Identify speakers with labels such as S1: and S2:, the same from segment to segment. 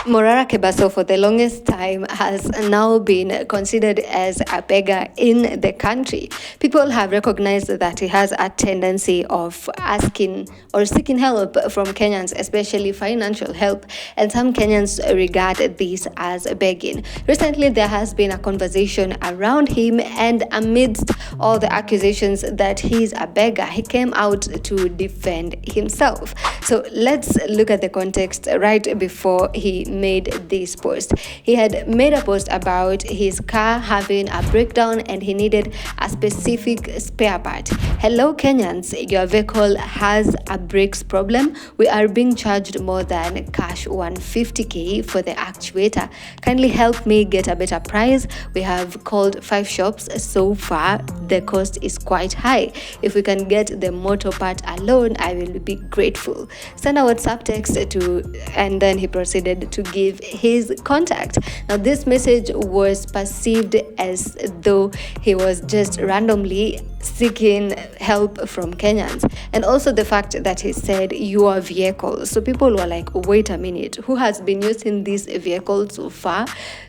S1: Morara Kebaso for the longest time has now been considered as a beggar in the country. People have recognized that he has a tendency of asking or seeking help from Kenyans, especially financial help, and some Kenyans regard this as begging. Recently, there has been a conversation around him, and amidst all the accusations that he's a beggar, he came out to defend himself. So let's look at the context right before he made this post. He had made a post about his car having a breakdown and he needed a specific spare part. Hello Kenyans, your vehicle has a brakes problem. We are being charged more than cash 150k for the actuator. Kindly help me get a better price. We have called 5 shops so far. The cost is quite high. If we can get the motor part alone, I will be grateful. Send a WhatsApp text and then he proceeded to give his contact. Now this message was perceived as though he was just randomly seeking help from Kenyans, and also the fact that he said your vehicle. So people were like, wait a minute, who has been using this vehicle so far?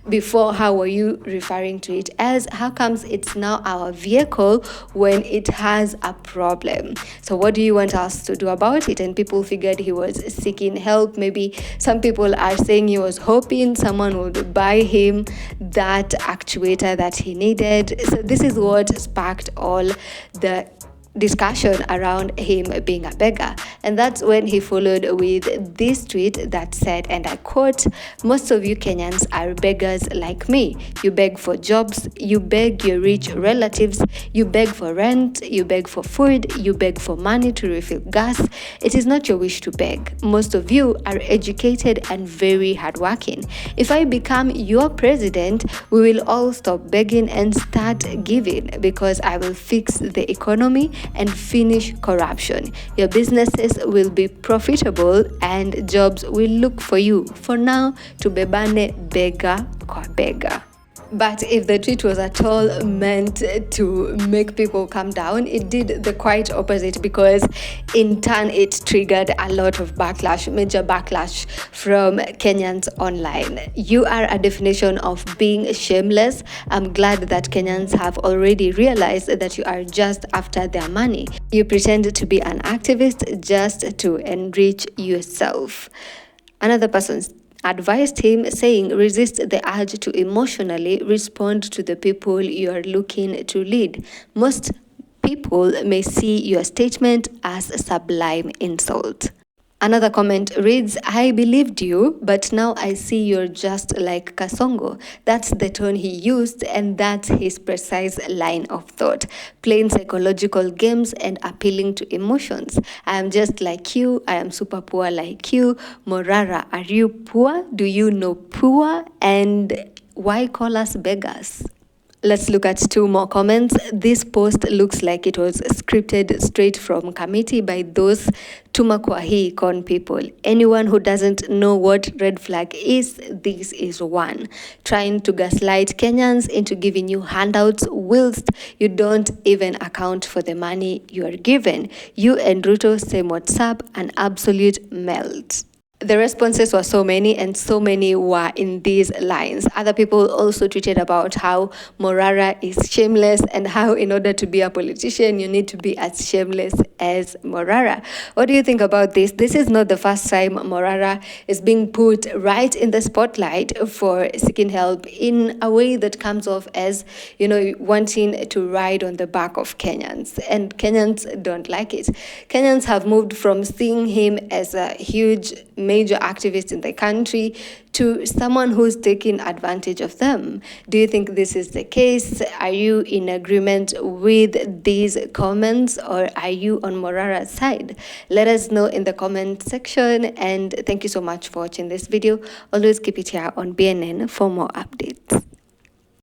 S1: Before, how were you referring to it as? How comes it's now our vehicle when it has a problem? So what do you want us to do about it? And people figured he was seeking help. Maybe some people are saying he was hoping someone would buy him that actuator that he needed. So this is what sparked all the discussion around him being a beggar. And that's when he followed with this tweet that said, and I quote, "Most of you Kenyans are beggars like me. You beg for jobs, you beg your rich relatives, you beg for rent, you beg for food, you beg for money to refill gas. It is not your wish to beg. Most of you are educated and very hardworking. If I become your president, we will all stop begging and start giving, because I will fix the economy and finish corruption. Your businesses will be profitable and jobs will look for you. For now, tubebane beggar kwa beggar." But if the tweet was at all meant to make people calm down, it did the quite opposite, because in turn it triggered a lot of backlash, major backlash from Kenyans online. You are a definition of being shameless. I'm glad that Kenyans have already realized that you are just after their money. You pretend to be an activist just to enrich yourself. Another person advised him, saying, resist the urge to emotionally respond to the people you are looking to lead. Most people may see your statement as a sublime insult. Another comment reads, I believed you, but now I see you're just like Kasongo. That's the tone he used, and that's his precise line of thought. Playing psychological games and appealing to emotions. I am just like you. I am super poor like you. Morara, are you poor? Do you know poor? And why call us beggars? Let's look at 2 more comments. This post looks like it was scripted straight from committee by those Tumakwahi con people. Anyone who doesn't know what red flag is, this is one. Trying to gaslight Kenyans into giving you handouts whilst you don't even account for the money you are given. You and Ruto, same WhatsApp, an absolute melt. The responses were so many, and so many were in these lines. Other people also tweeted about how Morara is shameless and how in order to be a politician, you need to be as shameless as Morara. What do you think about this? This is not the first time Morara is being put right in the spotlight for seeking help in a way that comes off as, wanting to ride on the back of Kenyans. And Kenyans don't like it. Kenyans have moved from seeing him as a huge major activist in the country to someone who's taking advantage of them. Do you think this is the case? Are you in agreement with these comments, or are you on Morara's side? Let us know in the comment section, and thank you so much for watching this video. Always keep it here on BNN for more updates.